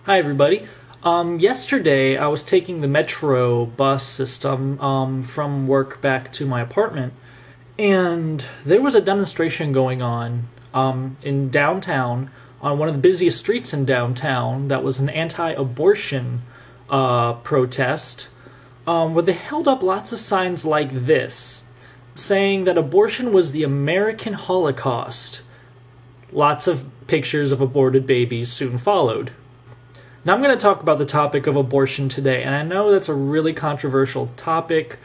Hi everybody. Yesterday I was taking the Metro bus system from work back to my apartment, and there was a demonstration going on in downtown, on one of the busiest streets in downtown, that was an anti-abortion protest, where they held up lots of signs like this, saying that abortion was the American Holocaust. Lots of pictures of aborted babies soon followed. Now I'm going to talk about the topic of abortion today, and I know that's a really controversial topic,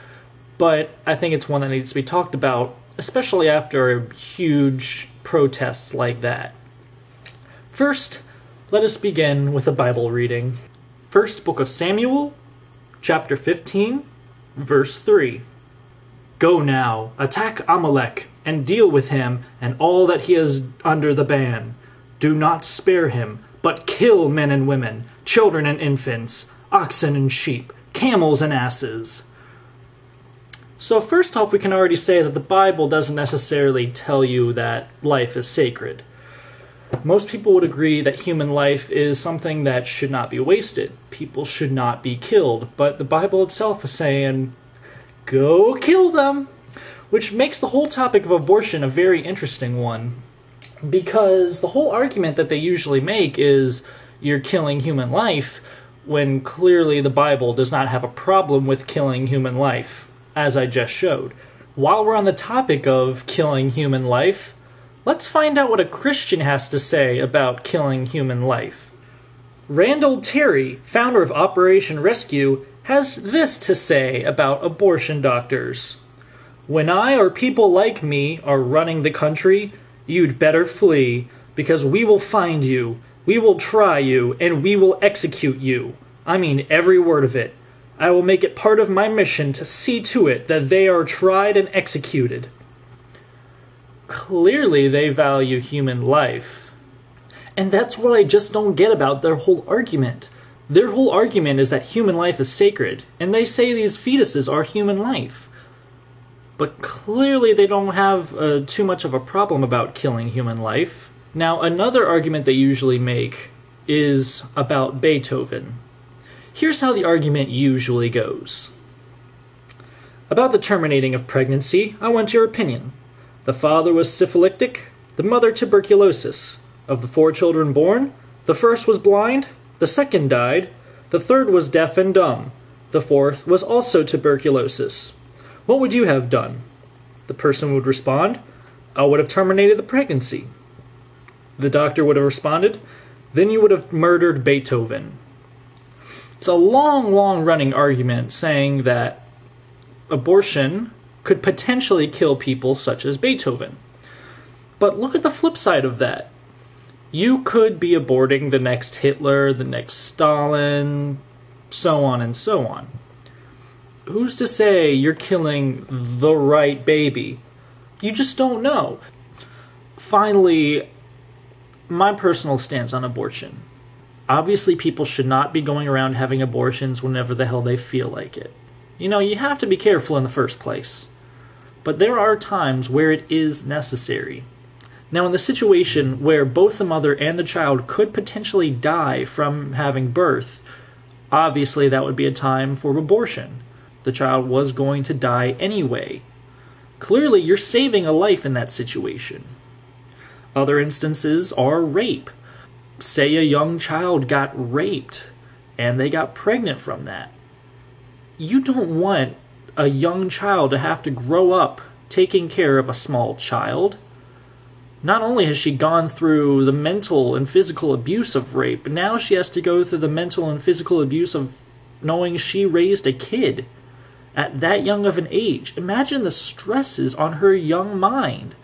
but I think it's one that needs to be talked about, especially after a huge protest like that. First, let us begin with a Bible reading. First Book of Samuel, chapter 15, verse 3. Go now, attack Amalek, and deal with him and all that he has under the ban. Do not spare him, but kill men and women, children and infants, oxen and sheep, camels and asses. So first off, we can already say that the Bible doesn't necessarily tell you that life is sacred. Most people would agree that human life is something that should not be wasted. People should not be killed, but the Bible itself is saying, go kill them! Which makes the whole topic of abortion a very interesting one. Because the whole argument that they usually make is you're killing human life, when clearly the Bible does not have a problem with killing human life, as I just showed. While we're on the topic of killing human life, let's find out what a Christian has to say about killing human life. Randall Terry, founder of Operation Rescue, has this to say about abortion doctors. When I or people like me are running the country, you'd better flee, because we will find you, we will try you, and we will execute you. I mean every word of it. I will make it part of my mission to see to it that they are tried and executed. Clearly they value human life. And that's what I just don't get about their whole argument. Their whole argument is that human life is sacred, and they say these fetuses are human life. But clearly they don't have too much of a problem about killing human life. Now, another argument they usually make is about Beethoven. Here's how the argument usually goes. About the terminating of pregnancy, I want your opinion. The father was syphilitic, the mother tuberculosis. Of the 4 children born, the first was blind, the second died, the third was deaf and dumb, the fourth was also tuberculosis. What would you have done? The person would respond, I would have terminated the pregnancy. The doctor would have responded, then you would have murdered Beethoven. It's a long running argument saying that abortion could potentially kill people such as Beethoven. But look at the flip side of that. You could be aborting the next Hitler, the next Stalin, so on and so on. Who's to say you're killing the right baby? You just don't know. Finally, my personal stance on abortion. Obviously, people should not be going around having abortions whenever the hell they feel like it. You know, you have to be careful in the first place. But there are times where it is necessary. Now, in the situation where both the mother and the child could potentially die from having birth, obviously that would be a time for abortion. The child was going to die anyway. Clearly, you're saving a life in that situation. Other instances are rape. Say a young child got raped, and they got pregnant from that. You don't want a young child to have to grow up taking care of a small child. Not only has she gone through the mental and physical abuse of rape, but now she has to go through the mental and physical abuse of knowing she raised a kid at that young of an age. Imagine the stresses on her young mind.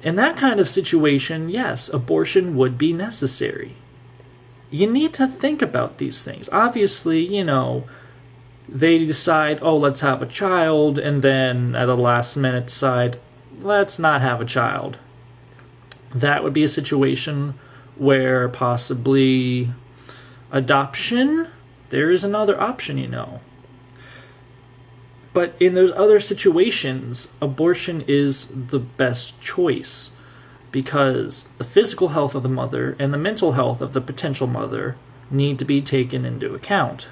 In that kind of situation, yes, abortion would be necessary. You need to think about these things. Obviously, you know, they decide, oh, let's have a child, and then at the last minute decide, let's not have a child. That would be a situation where possibly adoption, there is another option, you know. But in those other situations, abortion is the best choice. because the physical health of the mother and the mental health of the potential mother need to be taken into account.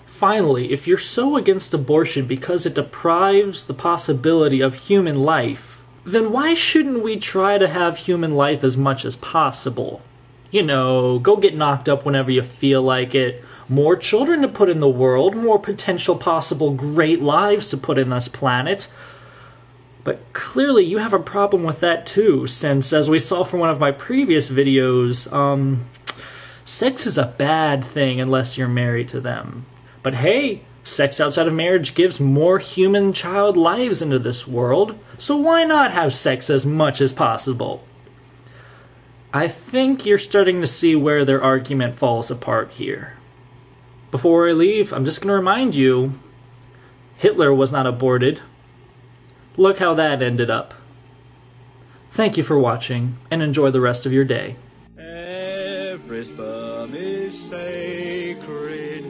Finally, if you're so against abortion because it deprives the possibility of human life, then why shouldn't we try to have human life as much as possible? You know, go get knocked up whenever you feel like it. More children to put in the world, more potential possible great lives to put in this planet. But clearly you have a problem with that too, since as we saw from one of my previous videos, sex is a bad thing unless you're married to them. But hey, sex outside of marriage gives more human child lives into this world, so why not have sex as much as possible? I think you're starting to see where their argument falls apart here. Before I leave, I'm just going to remind you, Hitler was not aborted. Look how that ended up. Thank you for watching, and enjoy the rest of your day. Every sperm is sacred.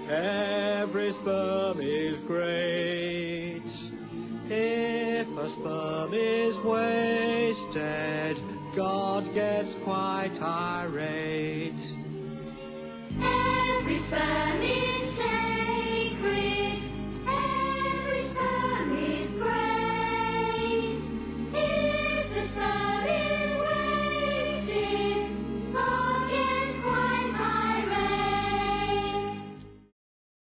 Every sperm is great. If a sperm is wasted, God gets quite irate. Every sperm is